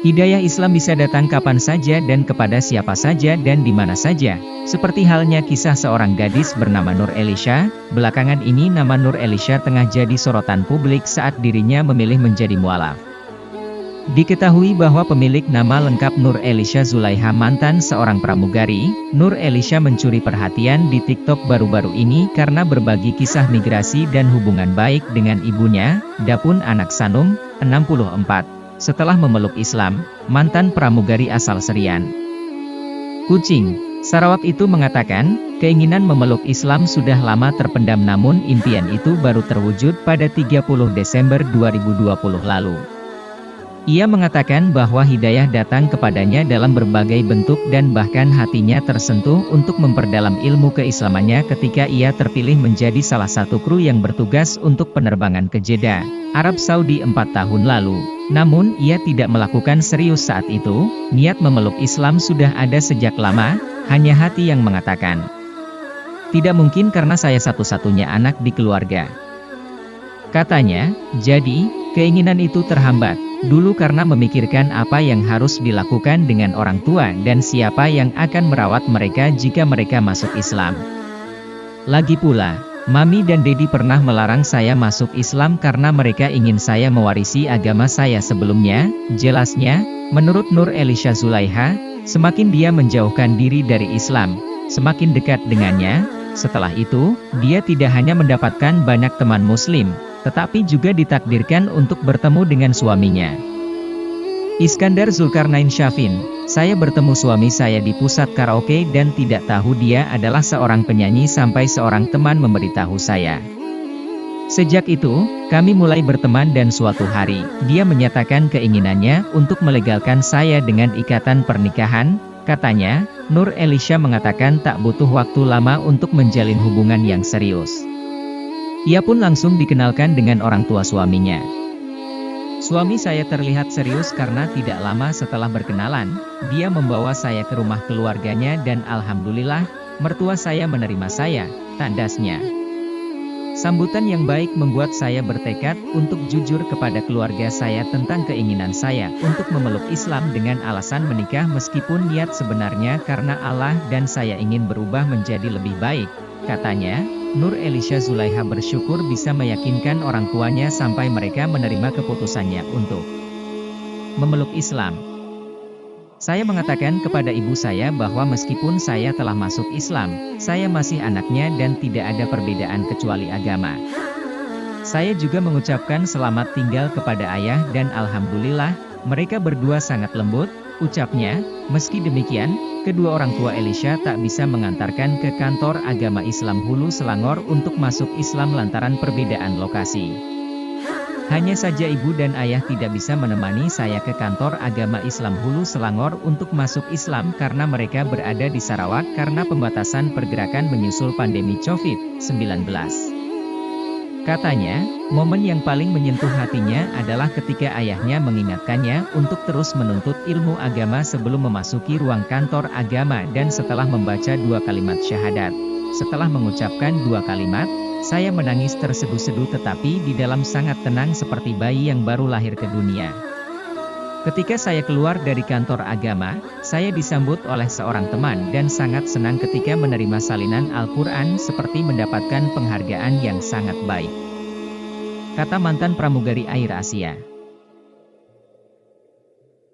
Hidayah Islam bisa datang kapan saja dan kepada siapa saja dan di mana saja. Seperti halnya kisah seorang gadis bernama Nur Elisha. Belakangan ini nama Nur Elisha tengah jadi sorotan publik saat dirinya memilih menjadi mualaf. Diketahui bahwa pemilik nama lengkap Nur Elisha Zulaiha mantan seorang pramugari. Nur Elisha mencuri perhatian di TikTok baru-baru ini karena berbagi kisah migrasi dan hubungan baik dengan ibunya, Dapun Anak Sanum, 64. Setelah memeluk Islam, mantan pramugari asal Serian, Kucing, Sarawak itu mengatakan, keinginan memeluk Islam sudah lama terpendam namun impian itu baru terwujud pada 30 Desember 2020 lalu. Ia mengatakan bahwa hidayah datang kepadanya dalam berbagai bentuk dan bahkan hatinya tersentuh untuk memperdalam ilmu keislamannya ketika ia terpilih menjadi salah satu kru yang bertugas untuk penerbangan ke Jeddah, Arab Saudi 4 tahun lalu. Namun ia tidak melakukan serius saat itu. Niat memeluk Islam sudah ada sejak lama, hanya hati yang mengatakan. Tidak mungkin karena saya satu-satunya anak di keluarga. Katanya, jadi, keinginan itu terhambat. Dulu karena memikirkan apa yang harus dilakukan dengan orang tua dan siapa yang akan merawat mereka jika mereka masuk Islam. Lagi pula, Mami dan Dedi pernah melarang saya masuk Islam karena mereka ingin saya mewarisi agama saya sebelumnya. Jelasnya, menurut Nur Elisha Zulaiha, semakin dia menjauhkan diri dari Islam, semakin dekat dengannya. Setelah itu, dia tidak hanya mendapatkan banyak teman muslim, tetapi juga ditakdirkan untuk bertemu dengan suaminya. Iskandar Zulkarnain Syafin, saya bertemu suami saya di pusat karaoke dan tidak tahu dia adalah seorang penyanyi sampai seorang teman memberitahu saya. Sejak itu, kami mulai berteman dan suatu hari, dia menyatakan keinginannya untuk melegalkan saya dengan ikatan pernikahan. Katanya, Nur Elisha mengatakan tak butuh waktu lama untuk menjalin hubungan yang serius. Ia pun langsung dikenalkan dengan orang tua suaminya. Suami saya terlihat serius karena tidak lama setelah berkenalan, dia membawa saya ke rumah keluarganya dan alhamdulillah, mertua saya menerima saya, tandasnya. Sambutan yang baik membuat saya bertekad untuk jujur kepada keluarga saya tentang keinginan saya untuk memeluk Islam dengan alasan menikah meskipun niat sebenarnya karena Allah dan saya ingin berubah menjadi lebih baik, katanya. Nur Elisha Zulaiha bersyukur bisa meyakinkan orang tuanya sampai mereka menerima keputusannya untuk memeluk Islam. Saya mengatakan kepada ibu saya bahwa meskipun saya telah masuk Islam, saya masih anaknya dan tidak ada perbedaan kecuali agama. Saya juga mengucapkan selamat tinggal kepada ayah dan alhamdulillah, mereka berdua sangat lembut, ucapnya. Meski demikian, kedua orang tua Elisha tak bisa mengantarkan ke kantor agama Islam Hulu Selangor untuk masuk Islam lantaran perbedaan lokasi. Hanya saja ibu dan ayah tidak bisa menemani saya ke kantor agama Islam Hulu Selangor untuk masuk Islam karena mereka berada di Sarawak karena pembatasan pergerakan menyusul pandemi COVID-19. Katanya, momen yang paling menyentuh hatinya adalah ketika ayahnya mengingatkannya untuk terus menuntut ilmu agama sebelum memasuki ruang kantor agama dan setelah membaca 2 kalimat syahadat. Setelah mengucapkan 2 kalimat, saya menangis terseduh-seduh tetapi di dalam sangat tenang seperti bayi yang baru lahir ke dunia. Ketika saya keluar dari kantor agama, saya disambut oleh seorang teman dan sangat senang ketika menerima salinan Al-Quran seperti mendapatkan penghargaan yang sangat baik. Kata mantan pramugari Air Asia.